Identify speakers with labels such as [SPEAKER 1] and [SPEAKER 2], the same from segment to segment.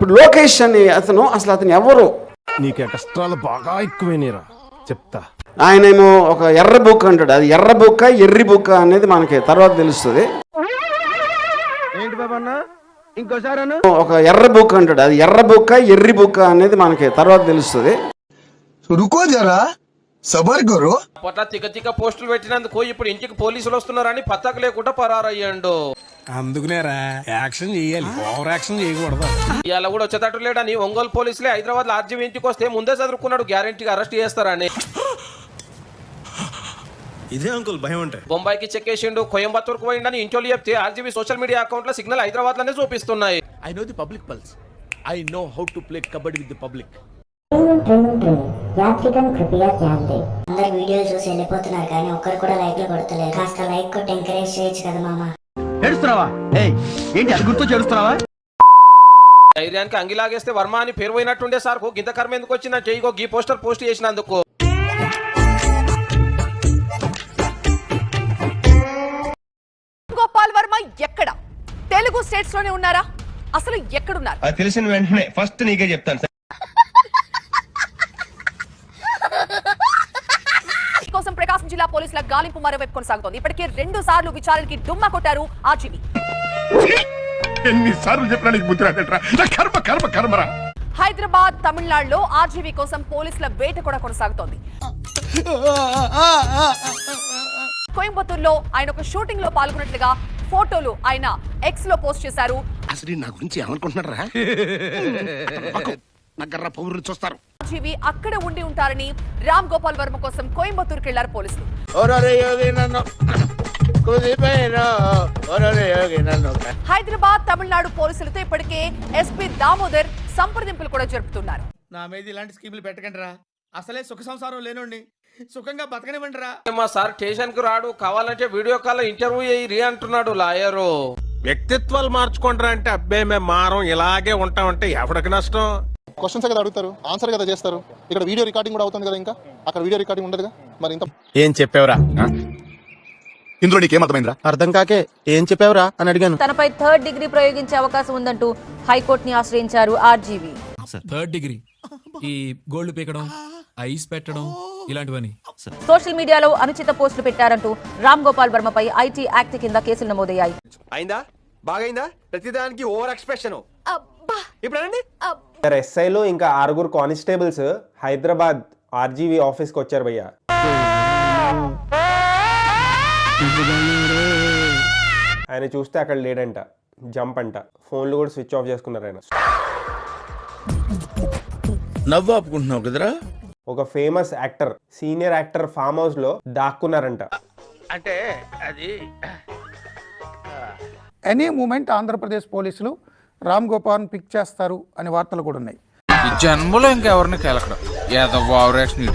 [SPEAKER 1] ఇప్పుడు లోకేష్ అని అతను ఎవరు?
[SPEAKER 2] నీకు ఎక్స్ట్రాలు బాగా ఎక్కువేనేరా చెప్తా.
[SPEAKER 1] ఆయనేమో ఒక ఎర్ర బుక్ అంటాడు. అది ఎర్ర బుక్క ఎర్రి బుక్క అనేది మనకి తర్వాత తెలుస్తుంది.
[SPEAKER 2] ఏంటి బాబా అన్న ఇంకోసారి
[SPEAKER 1] ఒక ఎర్ర బుక్ అంటాడు. అది ఎర్ర బుక్క ఎర్రి బుక్క అనేది మనకి తర్వాత తెలుస్తుంది.
[SPEAKER 3] రుకో జరా సబర్ కరో.
[SPEAKER 4] పొట్ల తిక్క పోస్టులు పెట్టినందుకు ఇప్పుడు ఇంటికి పోలీసులు వస్తున్నారని పత్తాకు లేకుండా పరారయ్యాడు.
[SPEAKER 2] అందుకునేరా యాక్షన్ చేయాలి, ఓవర్ యాక్షన్ చేయకూడదు.
[SPEAKER 4] ఇవాళ కూడా వచ్చేటట్టు లేడని ఒంగోలు పోలీసులే హైదరాబాద్ లో ఆర్జీవీ ఇంటికి వస్తే ముందే చదువుకున్నాడు గ్యారెంటీగా అరెస్ట్ చేస్తారని.
[SPEAKER 5] ఇదే అంకుల్ భయం అంటే.
[SPEAKER 4] బొంబాయికి చెక్కేసిండు, కోయంబత్తూరుకు పోయిండని ఇంటోళ్ళు చెప్తే ఆర్జీవీ సోషల్ మీడియా అకౌంట్ లో సిగ్నల్ హైదరాబాద్ లోనే చూపిస్తున్నాయి.
[SPEAKER 5] I know the public pulse. I know how to play kabaddi with the public.
[SPEAKER 6] యాత్రికన్ కృపయా ధ్యాన్ దే. అందరు వీడియోలు చూసి వెళ్ళిపోతున్నారు కానీ ఒక్కరు కూడా లైక్లు కొడతలేరు. కాస్త లైక్ కొట్టి ఎంకరేజ్ చేయొచ్చు కదా మామ.
[SPEAKER 7] ఏడుస్తున్నావా? ఏంటి అది గుర్తు చేడుస్తున్నావా?
[SPEAKER 4] ధైర్యానికి అంగిలాగేస్తే వర్మ అని పేరు పోయినట్టుండే సార్ గింత కర్మ ఎందుకు వచ్చిందంటే ఇగో గీ పోస్టర్ పోస్ట్ చేసినందుకు.
[SPEAKER 8] గోపాల్ వర్మ ఎక్కడ? తెలుగు స్టేట్స్ లోనే ఉన్నారా? అసలు ఎక్కడున్నారు?
[SPEAKER 5] అది తెలిసిన వెంటనే ఫస్ట్ నీకే చెప్తాను సార్.
[SPEAKER 8] కోసం ప్రకాశం జిల్లా పోలీసుల గాలింపు మరోవైపు కొనసాగుతోంది. ఇప్పటికే 2 సార్లు విచారణకి డుమ్మా కొట్టారు ఆర్జీవీ.
[SPEAKER 3] ఎన్నిసార్లు చెప్పినా నీకు బుద్ధి రాదట్రా. నా కర్మ కర్మ కర్మరా.
[SPEAKER 8] హైదరాబాద్, తమిళనాడులో ఆర్జీవీ కోసం పోలీసుల వేట కూడా కొనసాగుతోంది. కోయంబత్తూరులో ఆయన ఒక షూటింగ్ లో పాల్గొన్నట్లుగా ఫోటోలు ఆయన ఎక్స్ లో పోస్ట్ చేశారు.
[SPEAKER 3] అసలు నా గురించి ఏమనుకుంటున్నారా? నగర పౌరులు చూస్తారు.
[SPEAKER 8] ఆర్జీవీ అక్కడ ఉండి ఉంటారని రామ్ గోపాల్ వర్మ కోసం కోయంబత్తూరుకి వెళ్లారు పోలీసులు. హైదరాబాద్, తమిళనాడు పోలీసులతో ఇప్పటికే ఎస్పీ దామోదర్ సంప్రదింపులు కూడా జరుపుతున్నారు.
[SPEAKER 7] నా మీద ఇలాంటి స్కీములు పెట్టకండి రా. అసలే సుఖ సంసారం లేనండి, సుఖంగా బతకనివ్వండి రా.
[SPEAKER 4] మా సార్ స్టేషన్ కు రాడు, కావాలంటే వీడియో కాల్ ఇంటర్వ్యూ అయ్యి అంటున్నాడు లాయరు.
[SPEAKER 2] వ్యక్తిత్వాలు మార్చుకుంటారా అంటే అబ్బే మేము మారం ఇలాగే ఉంటామంటే ఎవరికి నష్టం?
[SPEAKER 9] క్వశ్చన్స్ కదా అడుగుతారు, ఆన్సర్ కదా చేస్తారు. ఇక్కడ వీడియో రికార్డింగ్ కూడా అవుతుంది కదా, ఇంకా అక్కడ వీడియో రికార్డింగ్ ఉండదుగా. మరి ఇంకా
[SPEAKER 2] ఏం చెప్పావురా?
[SPEAKER 9] ఇందులో నీకేమర్థమైందిరా?
[SPEAKER 2] అర్థం కాకే ఏం చెప్పావురా అని అడిగాను.
[SPEAKER 10] తనపై 3rd డిగ్రీ ప్రయోగించే అవకాశం ఉందంటూ హైకోర్టుని ఆశ్రయించారు ఆర్జీవీ.
[SPEAKER 11] 3rd డిగ్రీ ఈ గోల్డ్ పీకడం, ఐస్ పెట్టడం ఇలాంటివని.
[SPEAKER 10] సోషల్ మీడియాలో అనుచిత పోస్టులు పెట్టారంటూ రామ్ గోపాల్ వర్మపై ఐటీ యాక్ట్ కింద కేసులు నమోదయ్యాయి.
[SPEAKER 5] అయిందా? బాగైందా? ప్రతిదానికి ఓవర్ ఎక్స్ప్రెషన్. ఇప్పుడు
[SPEAKER 2] ఎస్ఐలో ఇంకా 6 కానిస్టేబుల్స్ హైదరాబాద్ ఆర్జీవీ ఆఫీస్ కి వచ్చారు భయ్యా. ఆయన చూస్తే అక్కడ లేడంట, జంప్ అంట. ఫోన్లు కూడా స్విచ్ ఆఫ్ చేసుకున్నారు ఆయన.
[SPEAKER 5] నవ్వు ఆపుకుంటున్నావు కదరా.
[SPEAKER 2] ఒక famous actor, senior actor farm house లో దాక్కున్నారంట.
[SPEAKER 5] అంటే అది
[SPEAKER 7] ఎనీ మూమెంట్ ఆంధ్రప్రదేశ్ పోలీసులు రామ్ గోపాల్ పిక్ చేస్తారు అనే వార్తలు కూడా ఉన్నాయి.
[SPEAKER 11] ఈ జన్మలో ఇంకెవరిని కేలకడం ఏదో ఓవర్ యాక్షన్
[SPEAKER 8] ఈ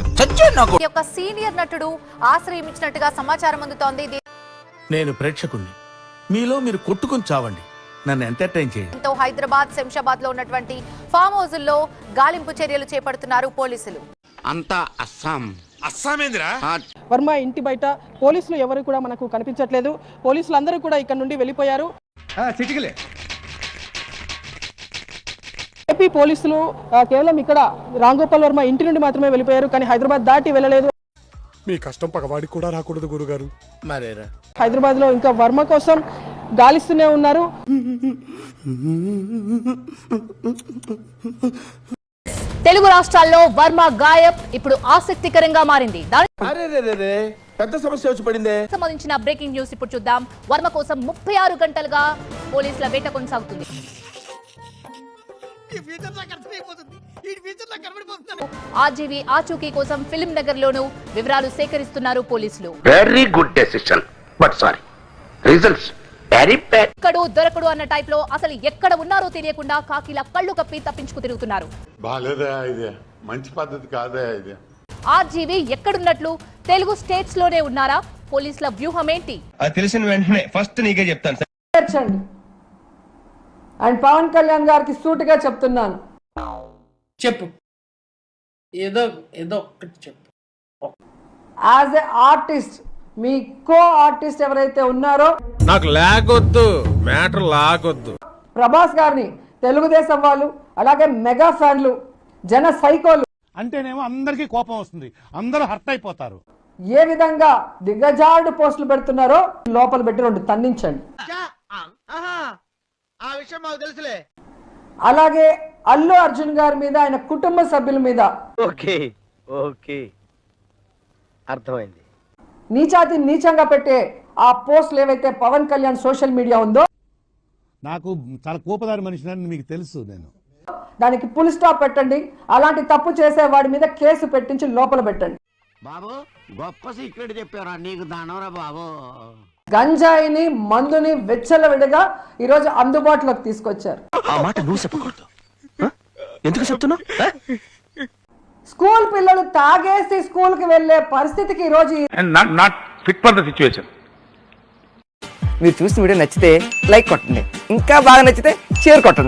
[SPEAKER 8] యొక్క సీనియర్ నటుడు ఆశ్రయం ఇచ్చినట్టుగా సమాచారం అందుతోంది.
[SPEAKER 5] నేను ప్రేక్షకుణ్ణి, మీలో మీరు కొట్టుకుని చావండి, నన్ను ఎంటర్టైన్ చేయండి.
[SPEAKER 8] దీంతో హైదరాబాద్, శంషాబాద్ లో ఉన్నటువంటి ఫామ్ హౌజుల్లో గాలింపు చర్యలు చేపడుతున్నారు పోలీసులు.
[SPEAKER 3] అంతా అస్సామేందిరా.
[SPEAKER 7] వర్మ ఇంటి బయట పోలీసులు ఎవరు కూడా మనకు కనిపించట్లేదు. పోలీసులు అందరూ కూడా ఇక్కడ నుండి వెళ్ళిపోయారు. ఏపీ పోలీసులు కేవలం ఇక్కడ రామ్ గోపాల్ వర్మ ఇంటి నుండి మాత్రమే వెళ్ళిపోయారు, కానీ హైదరాబాద్ దాటి వెళ్ళలేదు.
[SPEAKER 9] మీ కష్టం పగవాడికి కూడా రాకూడదు గురుగారు.
[SPEAKER 5] మరేరా
[SPEAKER 7] హైదరాబాద్ లో ఇంకా వర్మ కోసం గాలిస్తూనే ఉన్నారు.
[SPEAKER 10] తెలుగు రాష్ట్రాల్లో వర్మ గాయబ్ ఇప్పుడు ఆసక్తికరంగా మారింది.
[SPEAKER 5] పెద్ద సమస్య వచ్చి పడిందే.
[SPEAKER 10] సంబంధించిన బ్రేకింగ్ న్యూస్ ఇప్పుడు చూద్దాం. వర్మ కోసం 36 గంటలుగా పోలీసుల వేట కొనసాగుతుంది. ఆర్జీవీ ఆచూకీ కోసం ఫిల్మ్ నగర్ లోను వివరాలు సేకరిస్తున్నారు పోలీసులు.
[SPEAKER 3] Very good decision, but sorry results very bad.
[SPEAKER 10] ఎక్కడో దొరకడు అన్న టైప్ లో అసలు ఎక్కడ ఉన్నారో తెలియకుండా కాకిలా కళ్ళు కప్పి తప్పించుకు తిరుగుతున్నారు.
[SPEAKER 9] మంచి పద్ధతి కాదే ఇది.
[SPEAKER 10] ఆర్జీవీ ఎక్కడున్నట్లు తెలుగు స్టేట్స్ లోనే ఉన్నారా? పోలీసుల వ్యూహం ఏంటి?
[SPEAKER 5] అది తెలిసిన వెంటనే ఫస్ట్ నీకే చెప్తాను సార్.
[SPEAKER 7] అండ్ పవన్ కళ్యాణ్ గారికి సూటిగా చెప్తున్నాను,
[SPEAKER 11] చెప్పు, ఏదో ఒక్కటి చెప్పు.
[SPEAKER 7] As a artist me co artist ఎవరైతే ఉన్నారో,
[SPEAKER 2] నాకు లాగొద్దు, మ్యాటర్ లాగొద్దు.
[SPEAKER 7] ప్రభాస్ గారిని తెలుగుదేశం వాళ్ళు, అలాగే మెగా ఫ్యాన్లు, జన సైకోలు
[SPEAKER 5] అంటేనేమో అందరికీ కోపం వస్తుంది, అందరూ హర్ట్ అయిపోతారు.
[SPEAKER 7] ఏ విధంగా దిగజారుడు పోస్టులు పెడుతున్నారో లోపల పెట్టి 2 తన్నించండి. అలాగే అల్లు అర్జున్ గారి మీద, ఆయన కుటుంబ సభ్యుల మీద
[SPEAKER 3] అర్థమైంది.
[SPEAKER 7] నీచాతి నీచంగా పెట్టే ఆ పోస్టులు ఏవైతే పవన్ కళ్యాణ్ సోషల్ మీడియా ఉందో
[SPEAKER 5] నాకు చాలా కోపదారి మనిషిని మీకు తెలుసు. నేను
[SPEAKER 7] దానికి ఫుల్ స్టాప్ పెట్టండి. అలాంటి తప్పు చేసే వాడి మీద కేసు పెట్టించి లోపల పెట్టండి.
[SPEAKER 3] బాబు గొప్ప సీక్రెట్ చెప్పారా, నీకు దానవరా బాబు.
[SPEAKER 7] గంజాయిని, మందుని వెచ్చలవిడిగా ఈరోజు అందుబాటులోకి తీసుకొచ్చారు.
[SPEAKER 3] ఆ మాట నువ్వు చెప్పకూడదు. ఎందుకు చెప్తున్నా?
[SPEAKER 7] స్కూల్ పిల్లలు తాగేసి స్కూల్ కి వెళ్లే పరిస్థితికి ఈరోజు
[SPEAKER 3] not fit for the situation.
[SPEAKER 12] మీరు చూసిన వీడియో నచ్చితే లైక్ కొట్టండి, ఇంకా బాగా నచ్చితే షేర్ కొట్టండి.